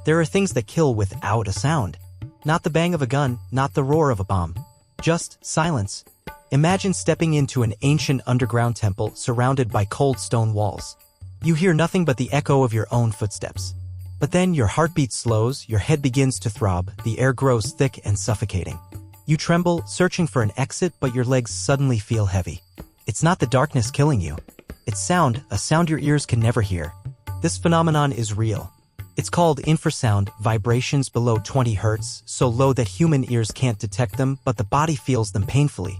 There are things that kill without a sound. Not the bang of a gun, not the roar of a bomb. Just silence. Imagine stepping into an ancient underground temple surrounded by cold stone walls. You hear nothing but the echo of your own footsteps. But then your heartbeat slows, your head begins to throb, the air grows thick and suffocating. You tremble, searching for an exit, but your legs suddenly feel heavy. It's not the darkness killing you. It's sound, a sound your ears can never hear. This phenomenon is real. It's called infrasound, vibrations below 20 Hz, so low that human ears can't detect them, but the body feels them painfully.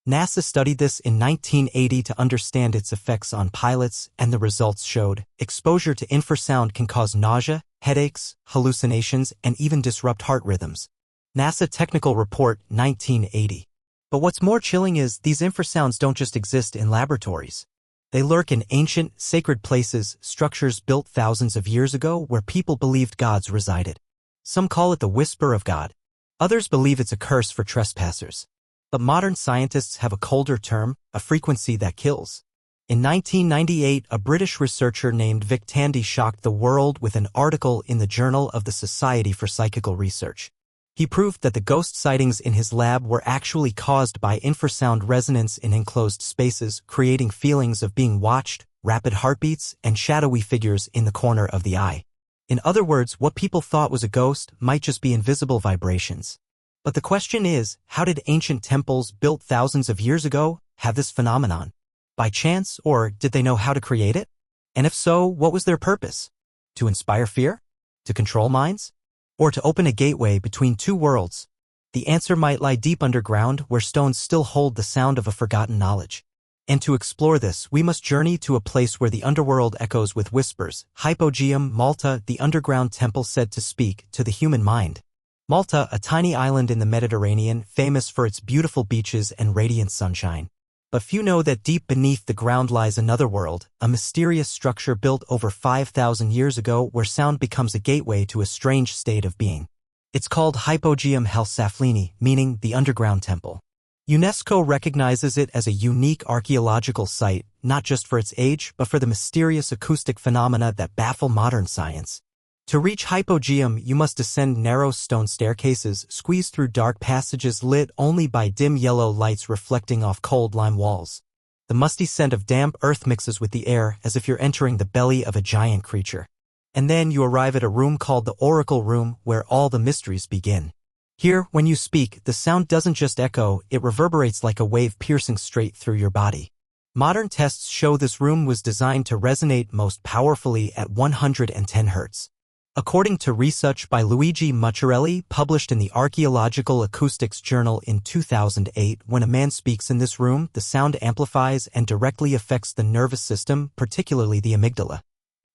NASA studied this in 1980 to understand its effects on pilots, and the results showed exposure to infrasound can cause nausea, headaches, hallucinations, and even disrupt heart rhythms. NASA Technical Report, 1980. But what's more chilling is these infrasounds don't just exist in laboratories. They lurk in ancient, sacred places, structures built thousands of years ago where people believed gods resided. Some call it the whisper of God. Others believe it's a curse for trespassers. But modern scientists have a colder term, a frequency that kills. In 1998, a British researcher named Vic Tandy shocked the world with an article in the Journal of the Society for Psychical Research. He proved that the ghost sightings in his lab were actually caused by infrasound resonance in enclosed spaces, creating feelings of being watched, rapid heartbeats, and shadowy figures in the corner of the eye. In other words, what people thought was a ghost might just be invisible vibrations. But the question is, how did ancient temples built thousands of years ago have this phenomenon? By chance, or did they know how to create it? And if so, what was their purpose? To inspire fear? To control minds? Or to open a gateway between two worlds? The answer might lie deep underground where stones still hold the sound of a forgotten knowledge. And to explore this, we must journey to a place where the underworld echoes with whispers. Hypogeum, Malta, the underground temple said to speak to the human mind. Malta, a tiny island in the Mediterranean, famous for its beautiful beaches and radiant sunshine. But few know that deep beneath the ground lies another world, a mysterious structure built over 5,000 years ago where sound becomes a gateway to a strange state of being. It's called Hypogeum Helsaflini, meaning the underground temple. UNESCO recognizes it as a unique archaeological site, not just for its age, but for the mysterious acoustic phenomena that baffle modern science. To reach Hypogeum, you must descend narrow stone staircases, squeeze through dark passages lit only by dim yellow lights reflecting off cold lime walls. The musty scent of damp earth mixes with the air as if you're entering the belly of a giant creature. And then you arrive at a room called the Oracle Room, where all the mysteries begin. Here, when you speak, the sound doesn't just echo, it reverberates like a wave piercing straight through your body. Modern tests show this room was designed to resonate most powerfully at 110 Hz. According to research by Luigi Mucciarelli, published in the Archaeological Acoustics Journal in 2008, when a man speaks in this room, the sound amplifies and directly affects the nervous system, particularly the amygdala,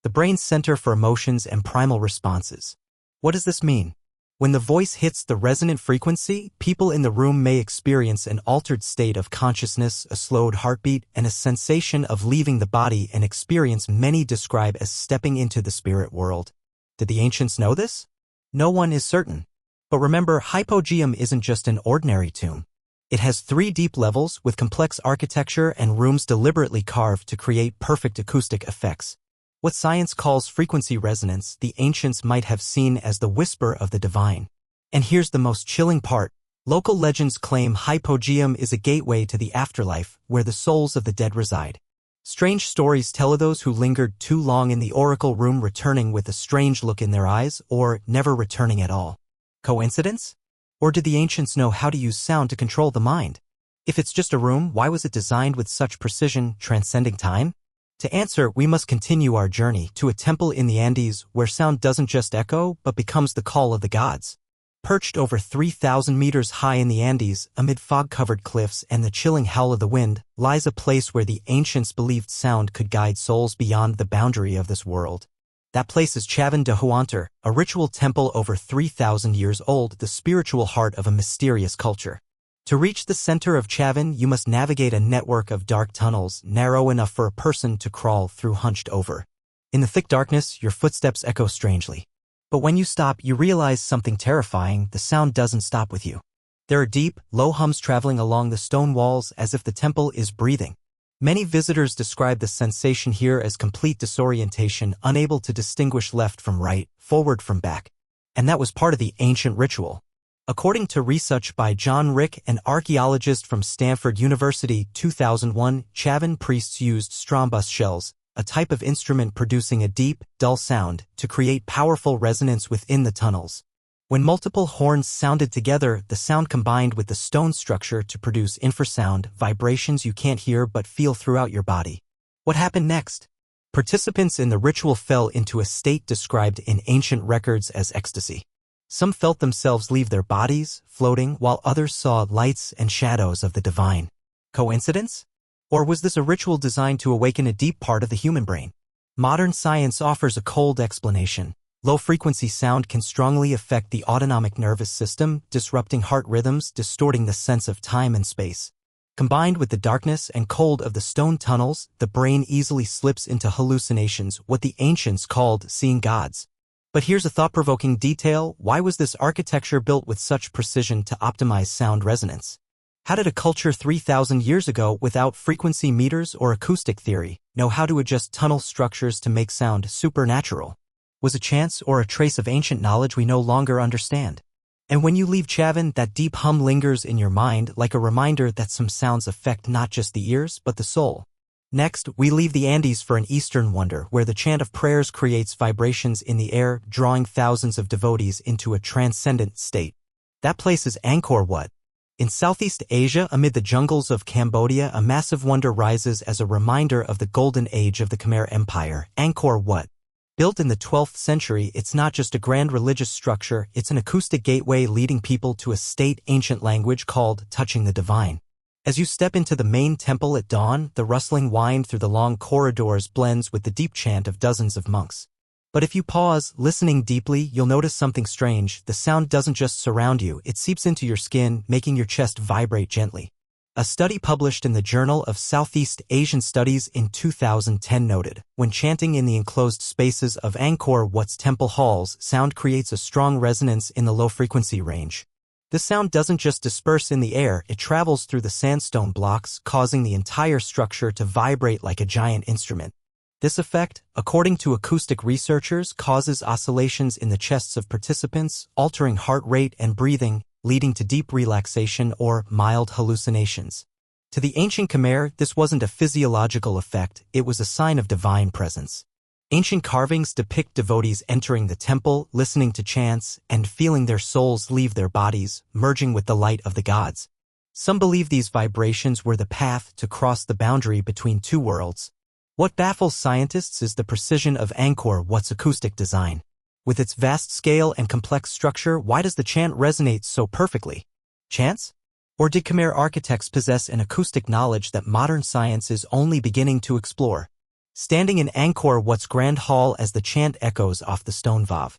the brain's center for emotions and primal responses. What does this mean? When the voice hits the resonant frequency, people in the room may experience an altered state of consciousness, a slowed heartbeat, and a sensation of leaving the body, an experience many describe as stepping into the spirit world. Did the ancients know this? No one is certain. But remember, Hypogeum isn't just an ordinary tomb. It has 3 deep levels with complex architecture and rooms deliberately carved to create perfect acoustic effects. What science calls frequency resonance, the ancients might have seen as the whisper of the divine. And here's the most chilling part. Local legends claim Hypogeum is a gateway to the afterlife, where the souls of the dead reside. Strange stories tell of those who lingered too long in the oracle room returning with a strange look in their eyes, or never returning at all. Coincidence? Or did the ancients know how to use sound to control the mind? If it's just a room, why was it designed with such precision, transcending time? To answer, we must continue our journey to a temple in the Andes where sound doesn't just echo, but becomes the call of the gods. Perched over 3,000 meters high in the Andes, amid fog-covered cliffs and the chilling howl of the wind, lies a place where the ancients believed sound could guide souls beyond the boundary of this world. That place is Chavín de Huántar, a ritual temple over 3,000 years old, the spiritual heart of a mysterious culture. To reach the center of Chavín, you must navigate a network of dark tunnels, narrow enough for a person to crawl through hunched over. In the thick darkness, your footsteps echo strangely. But when you stop, you realize something terrifying. The sound doesn't stop with you. There are deep, low hums traveling along the stone walls as if the temple is breathing. Many visitors describe the sensation here as complete disorientation, unable to distinguish left from right, forward from back. And that was part of the ancient ritual. According to research by John Rick, an archaeologist from Stanford University, 2001, Chavín priests used strombus shells, a type of instrument producing a deep, dull sound, to create powerful resonance within the tunnels. When multiple horns sounded together, the sound combined with the stone structure to produce infrasound, vibrations you can't hear but feel throughout your body. What happened next? Participants in the ritual fell into a state described in ancient records as ecstasy. Some felt themselves leave their bodies, floating, while others saw lights and shadows of the divine. Coincidence? Or was this a ritual designed to awaken a deep part of the human brain? Modern science offers a cold explanation. Low-frequency sound can strongly affect the autonomic nervous system, disrupting heart rhythms, distorting the sense of time and space. Combined with the darkness and cold of the stone tunnels, the brain easily slips into hallucinations, what the ancients called seeing gods. But here's a thought-provoking detail: why was this architecture built with such precision to optimize sound resonance? How did a culture 3,000 years ago, without frequency meters or acoustic theory, know how to adjust tunnel structures to make sound supernatural? Was it chance or a trace of ancient knowledge we no longer understand? And when you leave Chavín, that deep hum lingers in your mind like a reminder that some sounds affect not just the ears but the soul. Next, we leave the Andes for an eastern wonder where the chant of prayers creates vibrations in the air, drawing thousands of devotees into a transcendent state. That place is Angkor Wat. In Southeast Asia, amid the jungles of Cambodia, a massive wonder rises as a reminder of the golden age of the Khmer Empire, Angkor Wat. Built in the 12th century, it's not just a grand religious structure, it's an acoustic gateway leading people to a ancient language called touching the divine. As you step into the main temple at dawn, the rustling wind through the long corridors blends with the deep chant of dozens of monks. But if you pause, listening deeply, you'll notice something strange. The sound doesn't just surround you, it seeps into your skin, making your chest vibrate gently. A study published in the Journal of Southeast Asian Studies in 2010 noted, when chanting in the enclosed spaces of Angkor Wat's temple halls, sound creates a strong resonance in the low-frequency range. This sound doesn't just disperse in the air, it travels through the sandstone blocks, causing the entire structure to vibrate like a giant instrument. This effect, according to acoustic researchers, causes oscillations in the chests of participants, altering heart rate and breathing, leading to deep relaxation or mild hallucinations. To the ancient Khmer, this wasn't a physiological effect, it was a sign of divine presence. Ancient carvings depict devotees entering the temple, listening to chants, and feeling their souls leave their bodies, merging with the light of the gods. Some believe these vibrations were the path to cross the boundary between two worlds. What baffles scientists is the precision of Angkor Wat's acoustic design. With its vast scale and complex structure, why does the chant resonate so perfectly? Chance? Or did Khmer architects possess an acoustic knowledge that modern science is only beginning to explore? Standing in Angkor Wat's grand hall as the chant echoes off the stone vav.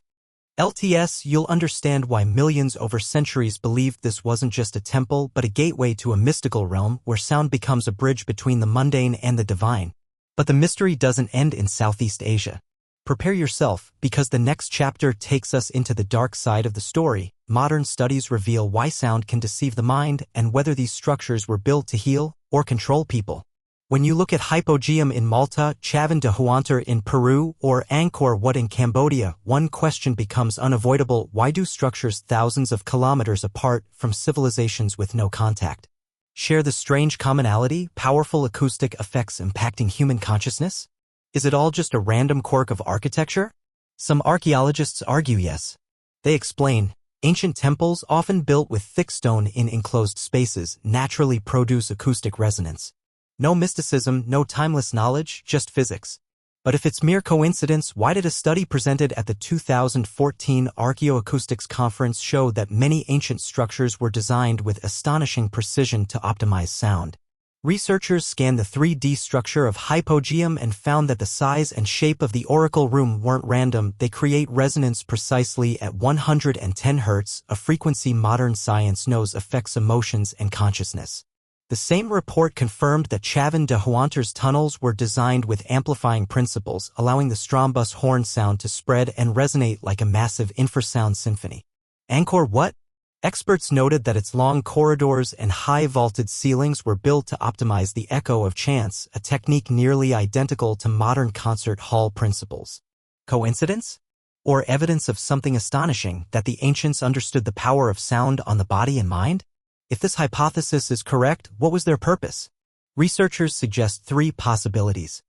LTS, you'll understand why millions over centuries believed this wasn't just a temple but a gateway to a mystical realm where sound becomes a bridge between the mundane and the divine. But the mystery doesn't end in Southeast Asia. Prepare yourself, because the next chapter takes us into the dark side of the story. Modern studies reveal why sound can deceive the mind and whether these structures were built to heal or control people. When you look at Hypogeum in Malta, Chavín de Huántar in Peru, or Angkor Wat in Cambodia, one question becomes unavoidable: why do structures thousands of kilometers apart from civilizations with no contact share the strange commonality, powerful acoustic effects impacting human consciousness? Is it all just a random quirk of architecture? Some archaeologists argue yes. They explain, ancient temples, often built with thick stone in enclosed spaces, naturally produce acoustic resonance. No mysticism, no timeless knowledge, just physics. But if it's mere coincidence, why did a study presented at the 2014 Archaeoacoustics Conference show that many ancient structures were designed with astonishing precision to optimize sound? Researchers scanned the 3D structure of Hypogeum and found that the size and shape of the oracle room weren't random. They create resonance precisely at 110 Hz, a frequency modern science knows affects emotions and consciousness. The same report confirmed that Chavín de Huántar's tunnels were designed with amplifying principles, allowing the strombus horn sound to spread and resonate like a massive infrasound symphony. Angkor Wat? Experts noted that its long corridors and high vaulted ceilings were built to optimize the echo of chants, a technique nearly identical to modern concert hall principles. Coincidence? Or evidence of something astonishing, that the ancients understood the power of sound on the body and mind? If this hypothesis is correct, what was their purpose? Researchers suggest three possibilities.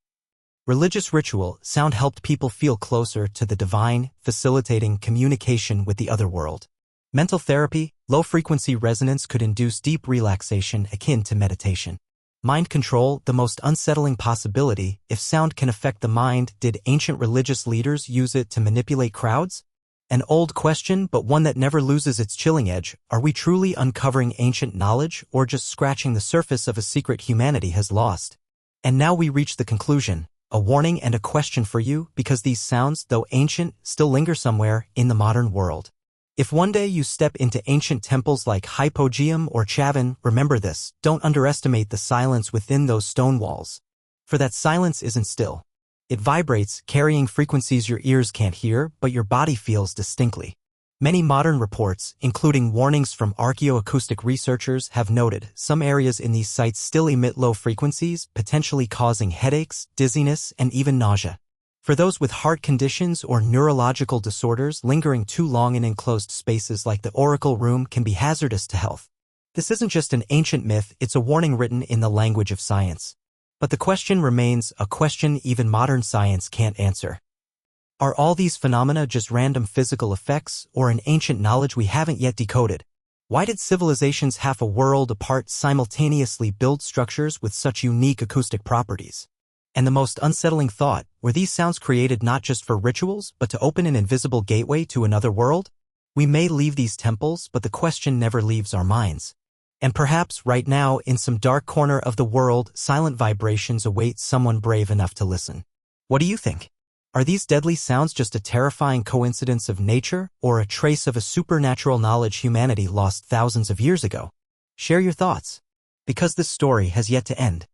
Religious ritual, sound helped people feel closer to the divine, facilitating communication with the other world. Mental therapy, low-frequency resonance could induce deep relaxation akin to meditation. Mind control, the most unsettling possibility, if sound can affect the mind, did ancient religious leaders use it to manipulate crowds? An old question, but one that never loses its chilling edge: are we truly uncovering ancient knowledge, or just scratching the surface of a secret humanity has lost? And now we reach the conclusion, a warning and a question for you, because these sounds, though ancient, still linger somewhere in the modern world. If one day you step into ancient temples like Hypogeum or Chavín, remember this: don't underestimate the silence within those stone walls. For that silence isn't still. It vibrates, carrying frequencies your ears can't hear, but your body feels distinctly. Many modern reports, including warnings from archaeoacoustic researchers, have noted some areas in these sites still emit low frequencies, potentially causing headaches, dizziness, and even nausea. For those with heart conditions or neurological disorders, lingering too long in enclosed spaces like the Oracle Room can be hazardous to health. This isn't just an ancient myth, it's a warning written in the language of science. But the question remains, a question even modern science can't answer. Are all these phenomena just random physical effects, or an ancient knowledge we haven't yet decoded? Why did civilizations half a world apart simultaneously build structures with such unique acoustic properties? And the most unsettling thought, were these sounds created not just for rituals, but to open an invisible gateway to another world? We may leave these temples, but the question never leaves our minds. And perhaps right now, in some dark corner of the world, silent vibrations await someone brave enough to listen. What do you think? Are these deadly sounds just a terrifying coincidence of nature, or a trace of a supernatural knowledge humanity lost thousands of years ago? Share your thoughts, because this story has yet to end.